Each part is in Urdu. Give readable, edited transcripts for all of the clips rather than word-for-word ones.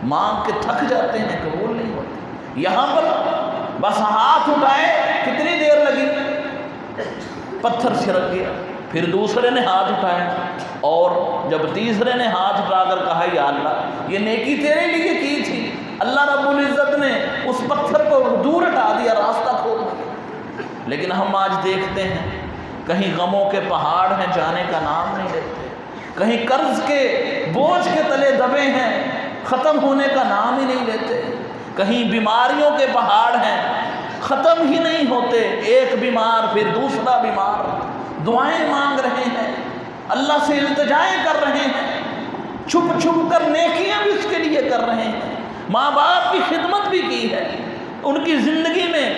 مانگ کے تھک جاتے ہیں، قبول نہیں ہوتے۔ یہاں پر بس ہاتھ اٹھائے، کتنی دیر لگی، پتھر چھڑک گیا، پھر دوسرے نے ہاتھ اٹھایا، اور جب تیسرے نے ہاتھ اٹھا کر کہا یا اللہ یہ نیکی تیرے لیے کی تھی، اللہ رب العزت نے اس پتھر کو دور ہٹا دیا، راستہ کھول دیا۔ لیکن ہم آج دیکھتے ہیں کہیں غموں کے پہاڑ ہیں، جانے کا نام نہیں لیتے، کہیں قرض کے بوجھ کے تلے دبے ہیں، ختم ہونے کا نام ہی نہیں لیتے، کہیں بیماریوں کے پہاڑ ہیں، ختم ہی نہیں ہوتے، ایک بیمار پھر دوسرا بیمار، دعائیں مانگ رہے ہیں، اللہ سے التجائیں کر رہے ہیں، چھپ چھپ کر نیکیاں بھی اس کے لیے کر رہے ہیں، ماں باپ کی خدمت بھی کی ہے، ان کی زندگی میں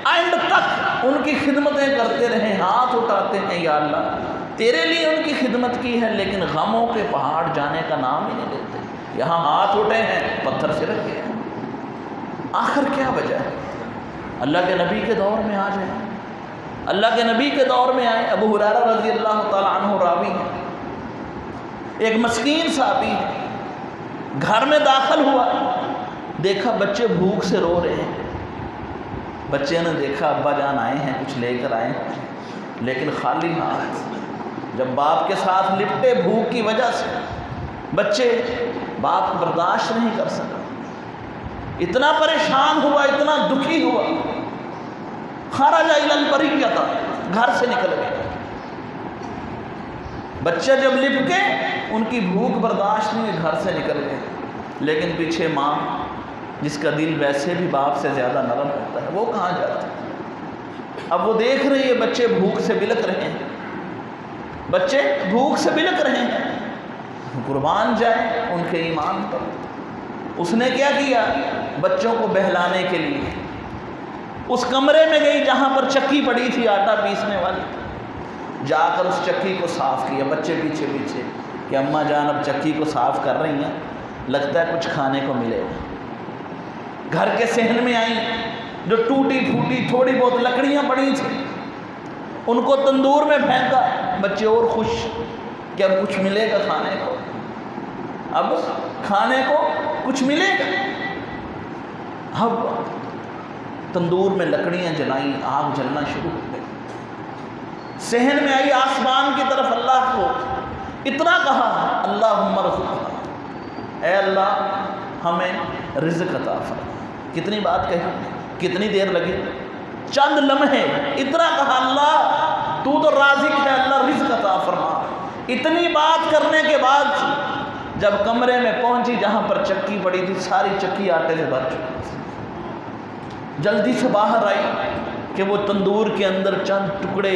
اینڈ تک ان کی خدمتیں کرتے رہے، ہاتھ اٹھاتے ہیں یا اللہ تیرے لیے ان کی خدمت کی ہے، لیکن غموں کے پہاڑ جانے کا نام ہی نہیں لیتے۔ یہاں ہاتھ اٹھے ہیں، پتھر سے رکھ گیا۔ آخر کیا وجہ ہے؟ اللہ کے نبی کے دور میں آ جائیں، اللہ کے نبی کے دور میں آئے۔ ابو ہریرہ رضی اللہ تعالیٰ عنہ راوی ہیں، ایک مسکین صحابی ہے، گھر میں داخل ہوا، دیکھا بچے بھوک سے رو رہے ہیں، بچے نے دیکھا ابا جان آئے ہیں، کچھ لے کر آئے ہیں، لیکن خالی ہاتھ۔ جب باپ کے ساتھ لپٹے بھوک کی وجہ سے، بچے باپ برداشت نہیں کر سکا، اتنا پریشان ہوا، اتنا دکھی ہوا، خرج الی البریہ، گھر سے نکل گئے۔ بچے جب لپ کے ان کی بھوک برداشت نہیں، گھر سے نکل گئے، لیکن پیچھے ماں جس کا دل ویسے بھی باپ سے زیادہ نرم ہوتا ہے، وہ کہاں جاتی؟ اب وہ دیکھ رہی ہے بچے بھوک سے بلک رہے ہیں، بچے بھوک سے بلک رہے ہیں، قربان جائے ان کے ایمان پر۔ اس نے کیا کیا؟ بچوں کو بہلانے کے لیے اس کمرے میں گئی جہاں پر چکی پڑی تھی آٹا پیسنے والی، جا کر اس چکی کو صاف کیا، بچے پیچھے پیچھے کہ اماں جان اب چکی کو صاف کر رہی ہیں، لگتا ہے کچھ کھانے کو ملے گا۔ گھر کے صحن میں آئیں، جو ٹوٹی پھوٹی تھوڑی بہت لکڑیاں پڑی تھیں ان کو تندور میں پھینکا، بچے اور خوش کہ اب کچھ ملے گا کھانے کو، اب کھانے کو کچھ ملے گا۔ اب تندور میں لکڑیاں جلائیں، آگ جلنا شروع ہو گئی، صحن میں آئی، آسمان کی طرف اللہ کو اتنا کہا اللہم ارزقنا، اے اللہ ہمیں رزق عطا فرما۔ کتنی بات کہی، کتنی دیر لگی، چند لمحے، اتنا کہا اللہ تو رازق ہے، اللہ رزق عطا فرما۔ اتنی بات کرنے کے بعد جب کمرے میں پہنچی جہاں پر چکی پڑی تھی، ساری چکی آٹے سے بھر چکی تھی، جلدی سے باہر آئی کہ وہ تندور کے اندر چند ٹکڑے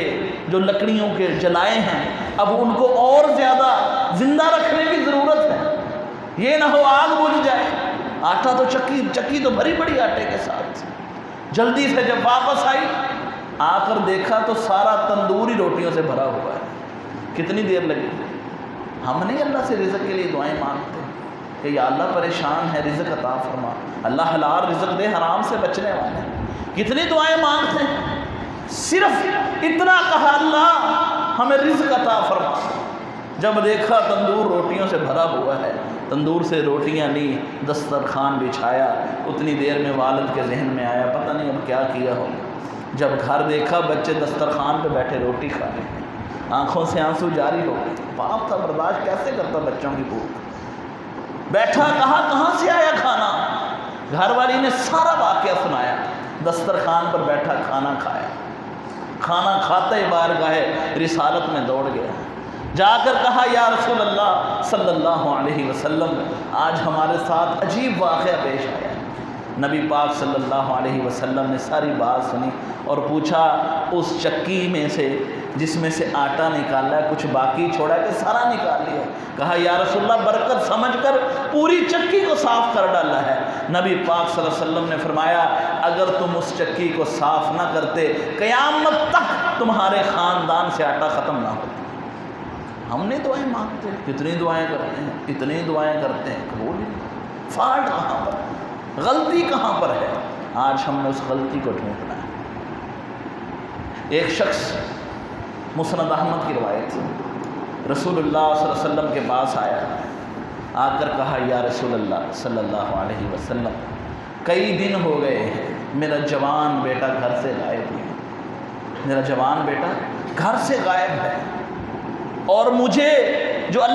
جو لکڑیوں کے جلائے ہیں، اب ان کو اور زیادہ زندہ رکھنے کی ضرورت ہے، یہ نہ ہو آگ بجھ جائے۔ آٹا تو چکی تو بھری پڑی آٹے کے ساتھ۔ جلدی سے جب واپس آئی، آ کر دیکھا تو سارا تندوری روٹیوں سے بھرا ہوا ہے۔ کتنی دیر لگی؟ ہم نہیں اللہ سے رزق کے لیے دعائیں مانگتے کہ یا اللہ پریشان ہے، رزق عطا فرما، اللہ حلال رزق دے، حرام سے بچنے والے ہیں، کتنی دعائیں مانگتے ہیں، صرف اتنا کہا اللہ ہمیں رزق عطا فرما۔ جب دیکھا تندور روٹیوں سے بھرا ہوا ہے، تندور سے روٹیاں لی، دسترخوان بچھایا، اتنی دیر میں والد کے ذہن میں آیا پتہ نہیں اب کیا کیا ہو۔ جب گھر دیکھا بچے دسترخوان پہ بیٹھے روٹی کھا رہے ہیں، آنکھوں سے آنسو جاری ہو گئے، باپ تھا برداشت کیسے کرتا بچوں کی بھوک؟ بیٹھا کہا کہاں سے آیا کھانا؟ گھر والی نے سارا واقعہ سنایا، دسترخوان پر بیٹھا کھانا کھایا، کھانا کھاتے ہی بارگاہ رسالت میں دوڑ گیا، جا کر کہا یا رسول اللہ صلی اللہ علیہ وسلم آج ہمارے ساتھ عجیب واقعہ پیش آیا ہے۔ نبی پاک صلی اللہ علیہ وسلم نے ساری بات سنی اور پوچھا اس چکی میں سے جس میں سے آٹا نکالا ہے کچھ باقی چھوڑا ہے کہ سارا نکال لیا؟ کہا یا رسول اللہ برکت سمجھ کر پوری چکی کو صاف کر ڈالا ہے۔ نبی پاک صلی اللہ علیہ وسلم نے فرمایا اگر تم اس چکی کو صاف نہ کرتے قیامت تک تمہارے خاندان سے آٹا ختم نہ ہوتا۔ ہم نے دعائیں مانگتے ہیں، کتنی دعائیں کرتے ہیں، اتنی دعائیں کرتے ہیں، قبول نہیں۔ فالٹ کہاں پر، غلطی کہاں پر ہے؟ آج ہم نے اس غلطی کو ڈھونڈنا ہے۔ ایک شخص مسند احمد کی روایت ہے، رسول اللہ صلی اللہ علیہ وسلم کے پاس آیا، آ کر کہا یا رسول اللہ صلی اللہ علیہ وسلم کئی دن ہو گئے ہیں میرا جوان بیٹا گھر سے غائب ہے، میرا جوان بیٹا گھر سے غائب ہے، اور مجھے جو اللہ